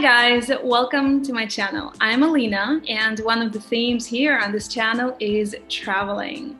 Hi guys, welcome to my channel. I'm Alina and one of the themes here on this channel is traveling.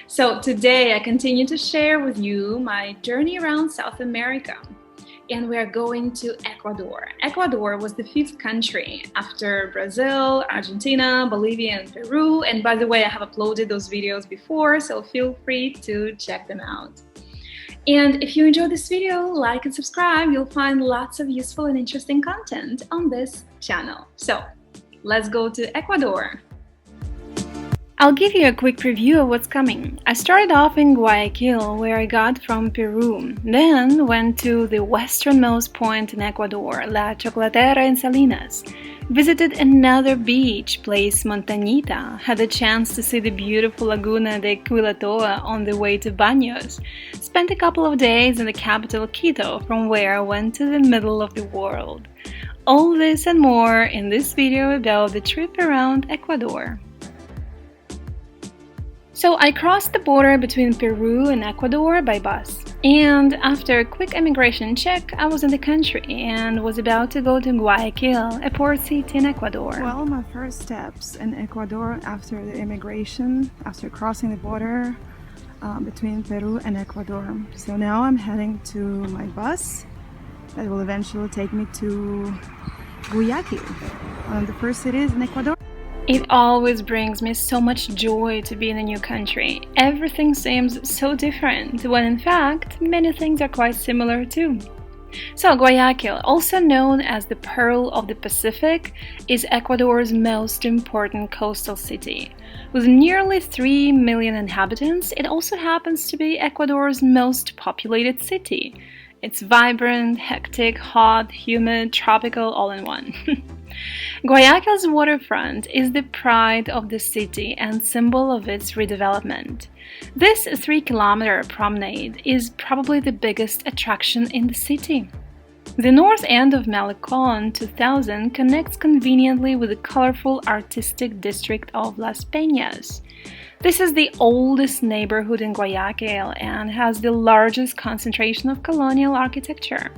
So today I continue to share with you my journey around South America and we are going to Ecuador. Ecuador was the 5th country after Brazil, Argentina, Bolivia and Peru, and by the way I have uploaded those videos before, so feel free to check them out. And if you enjoyed this video, like and subscribe. You'll find lots of useful and interesting content on this channel. So let's go to Ecuador. I'll give you a quick preview of what's coming. I started off in Guayaquil, where I got from Peru, then went to the westernmost point in Ecuador, La Chocolatera in Salinas. Visited another beach place, Montañita, had the chance to see the beautiful Laguna de Quilatoa on the way to Baños, spent a couple of days in the capital Quito, from where I went to the middle of the world. All this and more in this video about the trip around Ecuador. So I crossed the border between Peru and Ecuador by bus, and after a quick immigration check, I was in the country and was about to go to Guayaquil, a port city in Ecuador. Well, my first steps in Ecuador after the immigration, after crossing the border between Peru and Ecuador. So now I'm heading to my bus that will eventually take me to Guayaquil, one of the first cities in Ecuador. It always brings me so much joy to be in a new country. Everything seems so different, when in fact, many things are quite similar too. So Guayaquil, also known as the Pearl of the Pacific, is Ecuador's most important coastal city. With nearly 3 million inhabitants, it also happens to be Ecuador's most populated city. It's vibrant, hectic, hot, humid, tropical, all in one. Guayaquil's waterfront is the pride of the city and symbol of its redevelopment. This 3-kilometer promenade is probably the biggest attraction in the city. The north end of Malecón 2000 connects conveniently with the colorful artistic district of Las Peñas. This is the oldest neighborhood in Guayaquil and has the largest concentration of colonial architecture.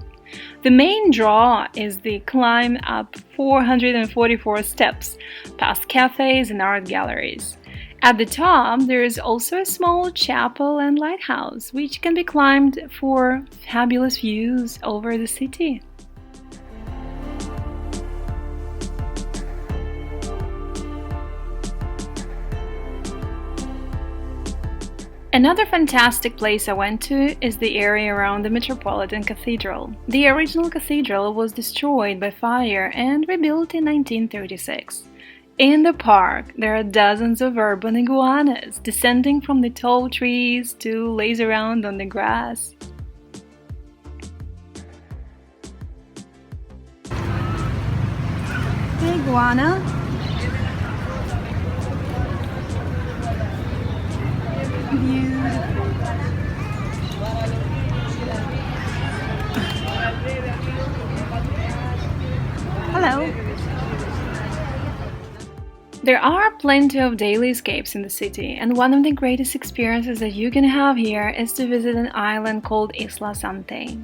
The main draw is the climb up 444 steps, past cafes and art galleries. At the top, there is also a small chapel and lighthouse, which can be climbed for fabulous views over the city. Another fantastic place I went to is the area around the Metropolitan Cathedral. The original cathedral was destroyed by fire and rebuilt in 1936. In the park, there are dozens of urban iguanas descending from the tall trees to laze around on the grass. Hey, iguana! Hello! There are plenty of daily escapes in the city, and one of the greatest experiences that you can have here is to visit an island called Isla Sante.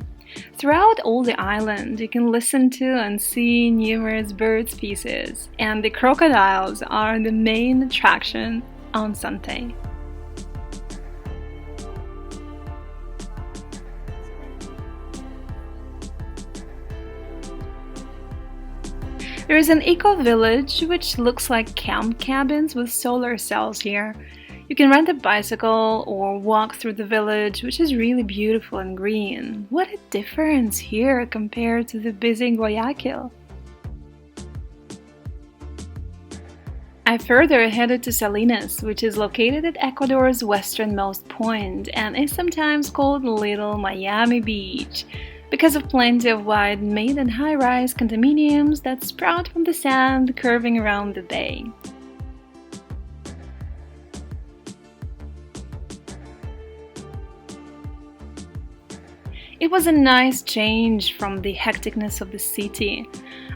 Throughout all the island, you can listen to and see numerous bird species, and the crocodiles are the main attraction on Sante. There is an eco-village which looks like camp cabins with solar cells here. You can rent a bicycle or walk through the village, which is really beautiful and green. What a difference here compared to the busy Guayaquil. I further headed to Salinas, which is located at Ecuador's westernmost point and is sometimes called Little Miami Beach, because of plenty of wide mid and high-rise condominiums that sprout from the sand curving around the bay. It was a nice change from the hecticness of the city.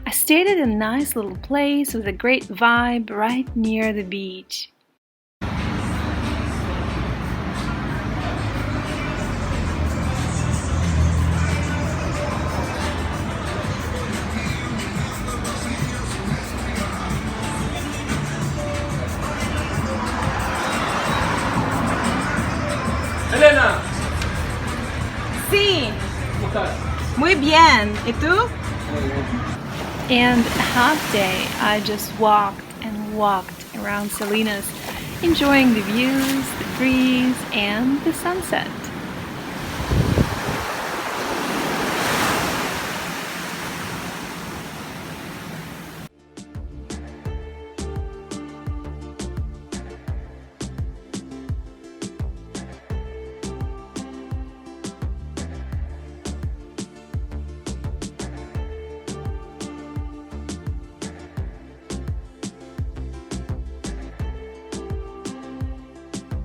I stayed at a nice little place with a great vibe right near the beach. Muy bien. ¿Y tú? And half day I just walked and walked around Salinas, enjoying the views, the breeze, and the sunset.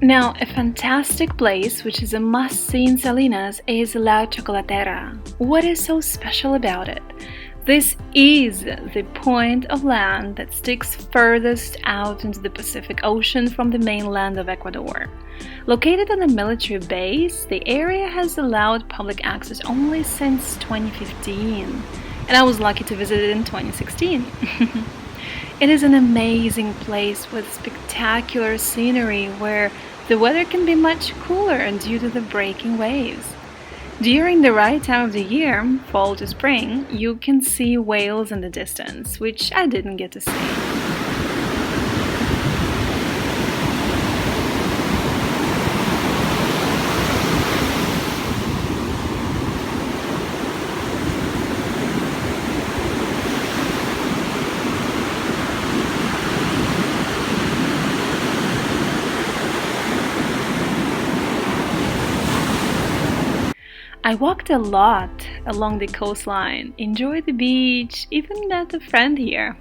Now, a fantastic place which is a must-see in Salinas is La Chocolatera. What is so special about it? This is the point of land that sticks furthest out into the Pacific Ocean from the mainland of Ecuador. Located on a military base, the area has allowed public access only since 2015, and I was lucky to visit it in 2016. It is an amazing place with spectacular scenery where the weather can be much cooler due to the breaking waves. During the right time of the year, fall to spring, you can see whales in the distance, which I didn't get to see. I walked a lot along the coastline, enjoyed the beach, even met a friend here.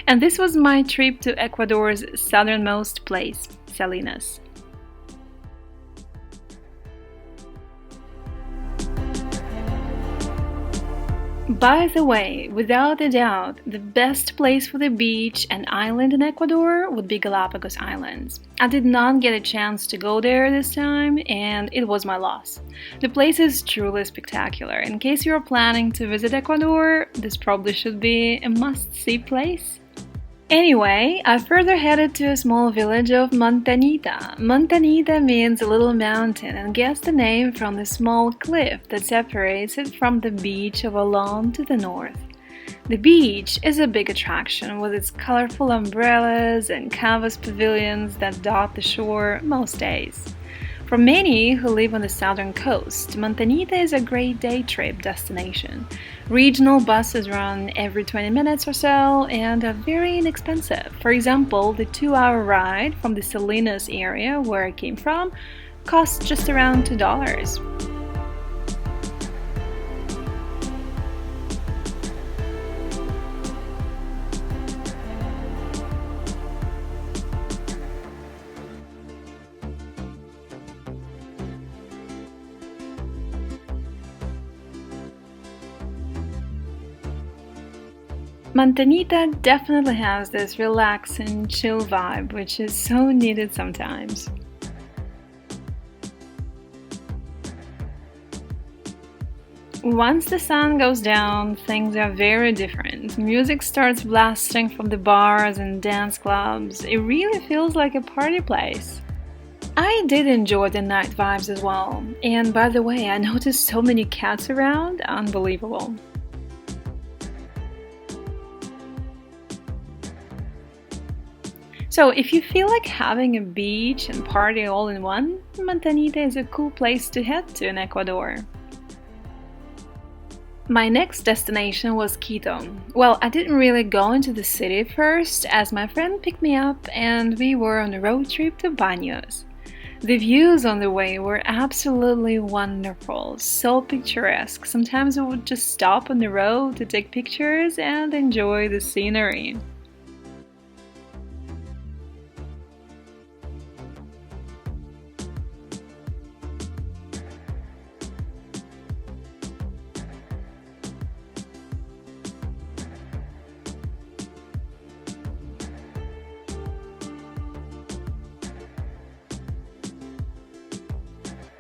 And this was my trip to Ecuador's southernmost place, Salinas. By the way, without a doubt, the best place for the beach and island in Ecuador would be Galapagos Islands. I did not get a chance to go there this time, and it was my loss. The place is truly spectacular. In case you are planning to visit Ecuador, this probably should be a must-see place. Anyway, I further headed to a small village of Montañita. Montañita means a little mountain and gets the name from the small cliff that separates it from the beach of Alon to the north. The beach is a big attraction with its colorful umbrellas and canvas pavilions that dot the shore most days. For many who live on the southern coast, Montañita is a great day trip destination. Regional buses run every 20 minutes or so and are very inexpensive. For example, the 2-hour ride from the Salinas area, where I came from, costs just around $2. Montañita definitely has this relaxing, chill vibe, which is so needed sometimes. Once the sun goes down, things are very different. Music starts blasting from the bars and dance clubs. It really feels like a party place. I did enjoy the night vibes as well. And by the way, I noticed so many cats around, unbelievable. So if you feel like having a beach and party all in one, Montañita is a cool place to head to in Ecuador. My next destination was Quito. Well, I didn't really go into the city first, as my friend picked me up and we were on a road trip to Baños. The views on the way were absolutely wonderful, so picturesque. Sometimes we would just stop on the road to take pictures and enjoy the scenery.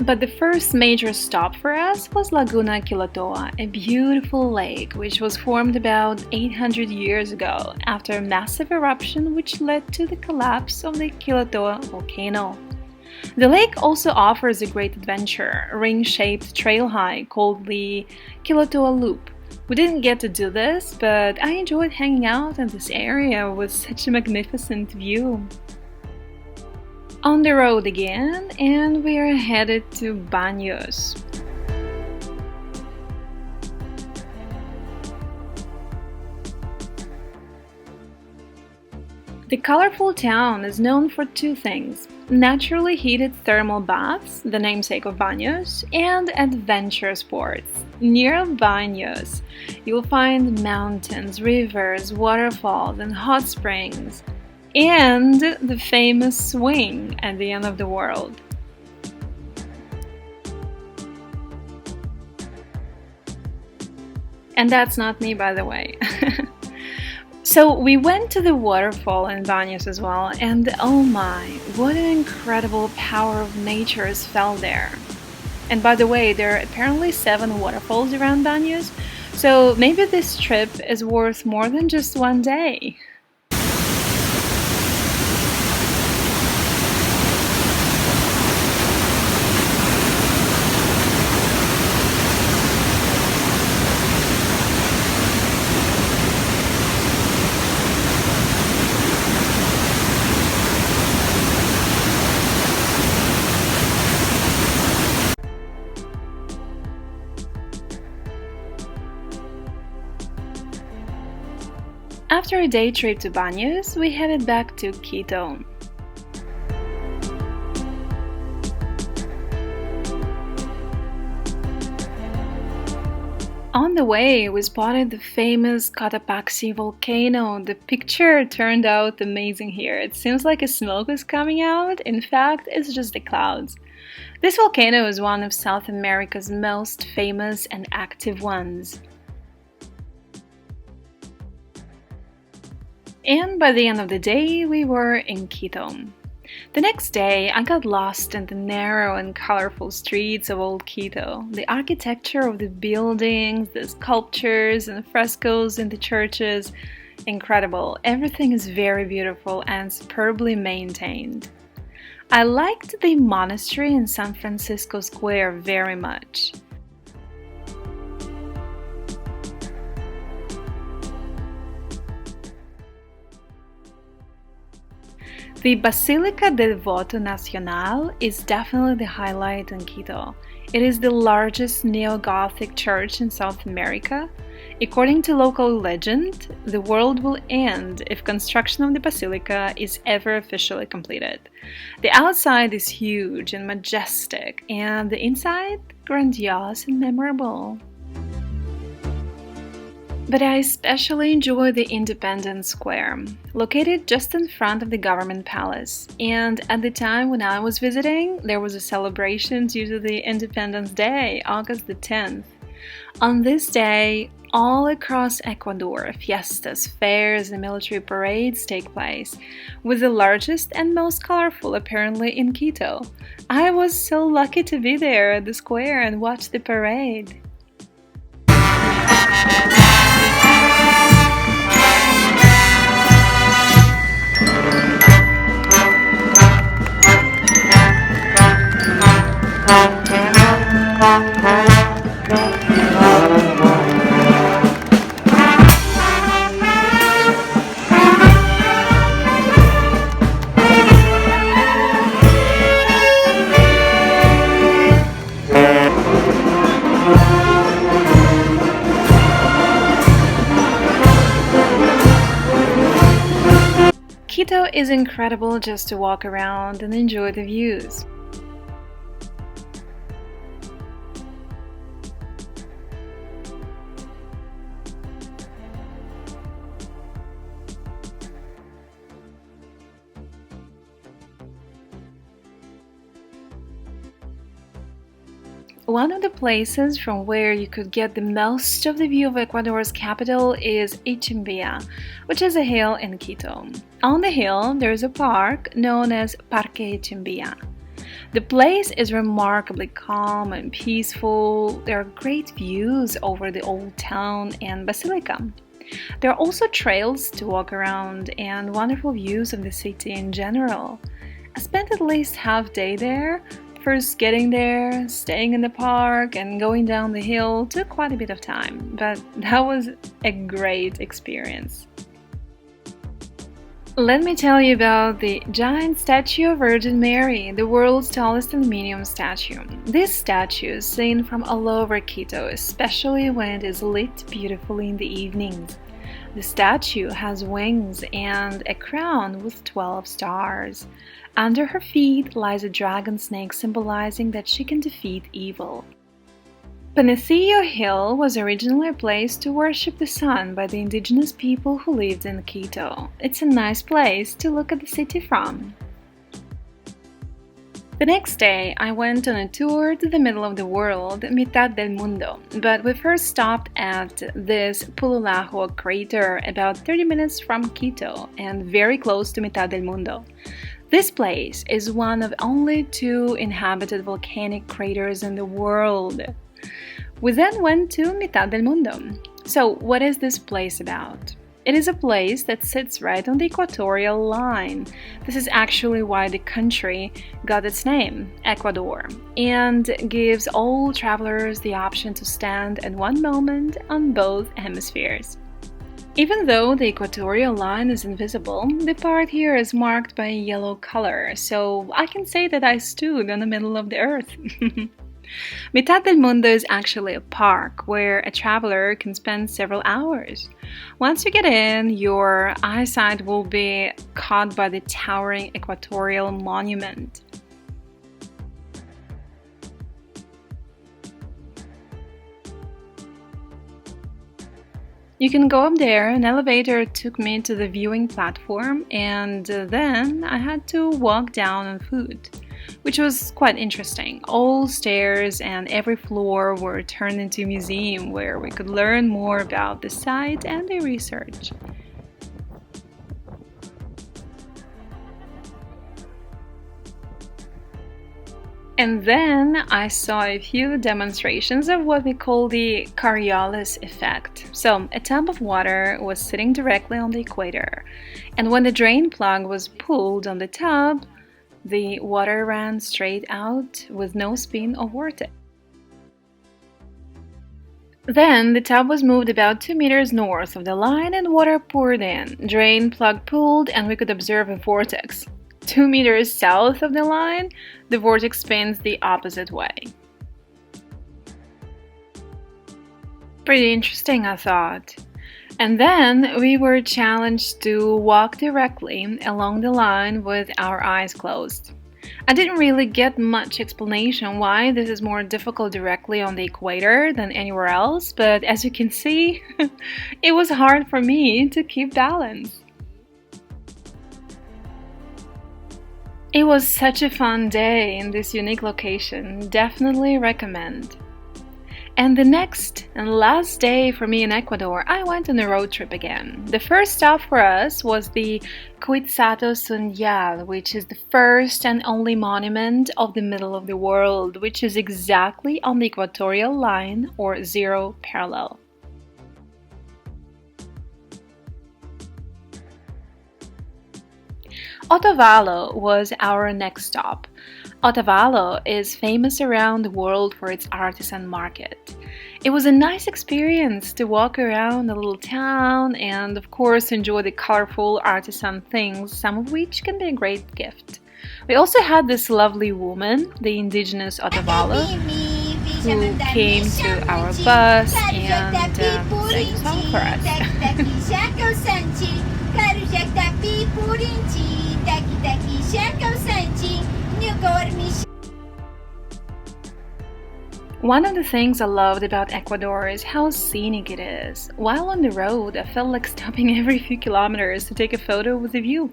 But the first major stop for us was Laguna Quilotoa, a beautiful lake which was formed about 800 years ago after a massive eruption which led to the collapse of the Quilotoa volcano. The lake also offers a great adventure, a ring-shaped trail hike called the Kilotoa Loop. We didn't get to do this, but I enjoyed hanging out in this area with such a magnificent view. On the road again, and we are headed to Baños. The colorful town is known for two things: naturally heated thermal baths, the namesake of Baños, and adventure sports. Near Baños, you'll find mountains, rivers, waterfalls, and hot springs, and the famous swing at the end of the world. And that's not me, by the way. So we went to the waterfall in Baños as well, and oh my, what an incredible power of nature is felt there. And by the way, there are apparently 7 waterfalls around Baños, so maybe this trip is worth more than just one day. After a day trip to Baños, we headed back to Quito. On the way, we spotted the famous Cotopaxi volcano. The picture turned out amazing here. It seems like a smoke is coming out. In fact, it's just the clouds. This volcano is one of South America's most famous and active ones. And by the end of the day, we were in Quito. The next day, I got lost in the narrow and colorful streets of old Quito. The architecture of the buildings, the sculptures and frescoes in the churches, incredible. Everything is very beautiful and superbly maintained. I liked the monastery in San Francisco Square very much. The Basilica del Voto Nacional is definitely the highlight in Quito. It is the largest neo-Gothic church in South America. According to local legend, the world will end if construction of the basilica is ever officially completed. The outside is huge and majestic, and the inside grandiose and memorable. But I especially enjoy the Independence Square, located just in front of the government palace. And at the time when I was visiting, there was a celebration due to the Independence Day, August the 10th. On this day, all across Ecuador, fiestas, fairs, and military parades take place, with the largest and most colorful apparently in Quito. I was so lucky to be there at the square and watch the parade. Quito is incredible just to walk around and enjoy the views. One of the places from where you could get the most of the view of Ecuador's capital is Ichimbia, which is a hill in Quito. On the hill, there is a park known as Parque Ichimbia. The place is remarkably calm and peaceful. There are great views over the old town and basilica. There are also trails to walk around and wonderful views of the city in general. I spent at least half day there. First getting there, staying in the park, and going down the hill took quite a bit of time, but that was a great experience. Let me tell you about the giant statue of Virgin Mary, the world's tallest aluminium statue. This statue is seen from all over Quito, especially when it is lit beautifully in the evenings. The statue has wings and a crown with 12 stars. Under her feet lies a dragon snake symbolizing that she can defeat evil. Panecillo Hill was originally a place to worship the sun by the indigenous people who lived in Quito. It's a nice place to look at the city from. The next day, I went on a tour to the middle of the world, Mitad del Mundo, but we first stopped at this Pululajo crater about 30 minutes from Quito and very close to Mitad del Mundo. This place is one of only 2 inhabited volcanic craters in the world. We then went to Mitad del Mundo. So, what is this place about? It is a place that sits right on the equatorial line. This is actually why the country got its name, Ecuador, and gives all travelers the option to stand at one moment on both hemispheres. Even though the equatorial line is invisible, the part here is marked by a yellow color, so I can say that I stood on the middle of the earth. Mitad del Mundo is actually a park where a traveler can spend several hours. Once you get in, your eyesight will be caught by the towering equatorial monument. You can go up there. An elevator took me to the viewing platform, and then I had to walk down on foot, which was quite interesting. All stairs and every floor were turned into a museum where we could learn more about the site and the research. And then I saw a few demonstrations of what we call the Coriolis effect. So, a tub of water was sitting directly on the equator, and when the drain plug was pulled on the tub, the water ran straight out with no spin or vortex. Then the tub was moved about 2 meters north of the line and water poured in. Drain plug pulled and we could observe a vortex. 2 meters south of the line, the vortex spins the opposite way. Pretty interesting, I thought. And then we were challenged to walk directly along the line with our eyes closed. I didn't really get much explanation why this is more difficult directly on the equator than anywhere else, but as you can see, it was hard for me to keep balance. It was such a fun day in this unique location, definitely recommend. And the next and last day for me in Ecuador, I went on a road trip again. The first stop for us was the Quetzalcoatl, which is the first and only monument of the middle of the world, which is exactly on the equatorial line or zero parallel. Otavalo was our next stop. Otavalo is famous around the world for its artisan market. It was a nice experience to walk around the little town and, of course, enjoy the colorful artisan things, some of which can be a great gift. We also had this lovely woman, the indigenous Otavalo, who came to our bus and sang a song for us. One of the things I loved about Ecuador is how scenic it is. While on the road, I felt like stopping every few kilometers to take a photo with the view.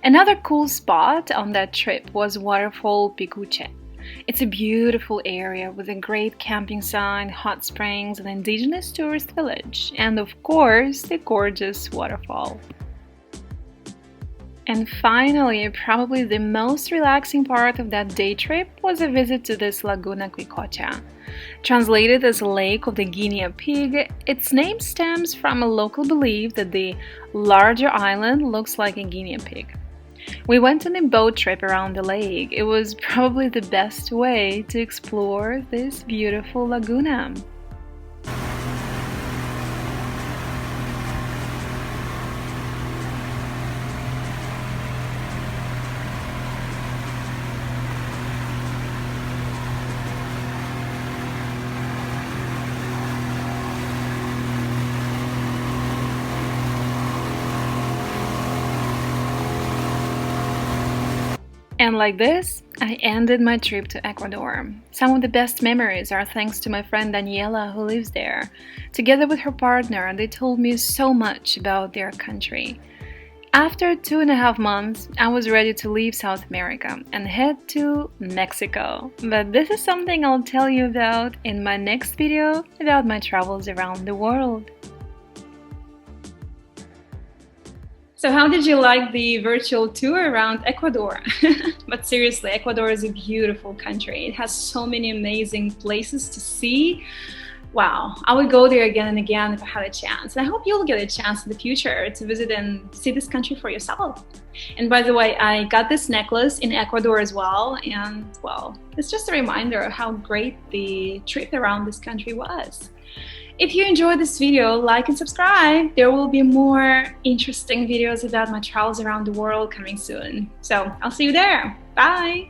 Another cool spot on that trip was waterfall Picuche. It's a beautiful area with a great camping site, hot springs, an indigenous tourist village, and of course, the gorgeous waterfall. And finally, probably the most relaxing part of that day trip was a visit to this Laguna Quicocha. Translated as Lake of the Guinea Pig, its name stems from a local belief that the larger island looks like a guinea pig. We went on a boat trip around the lake. It was probably the best way to explore this beautiful laguna. And like this, I ended my trip to Ecuador. Some of the best memories are thanks to my friend Daniela who lives there. Together with her partner, they told me so much about their country. After 2.5 months, I was ready to leave South America and head to Mexico. But this is something I'll tell you about in my next video about my travels around the world. So how did you like the virtual tour around Ecuador? But seriously, Ecuador is a beautiful country. It has so many amazing places to see. Wow, I would go there again and again if I had a chance. And I hope you'll get a chance in the future to visit and see this country for yourself. And by the way, I got this necklace in Ecuador as well. And well, it's just a reminder of how great the trip around this country was. If you enjoyed this video, like and subscribe. There will be more interesting videos about my travels around the world coming soon. So I'll see you there. Bye!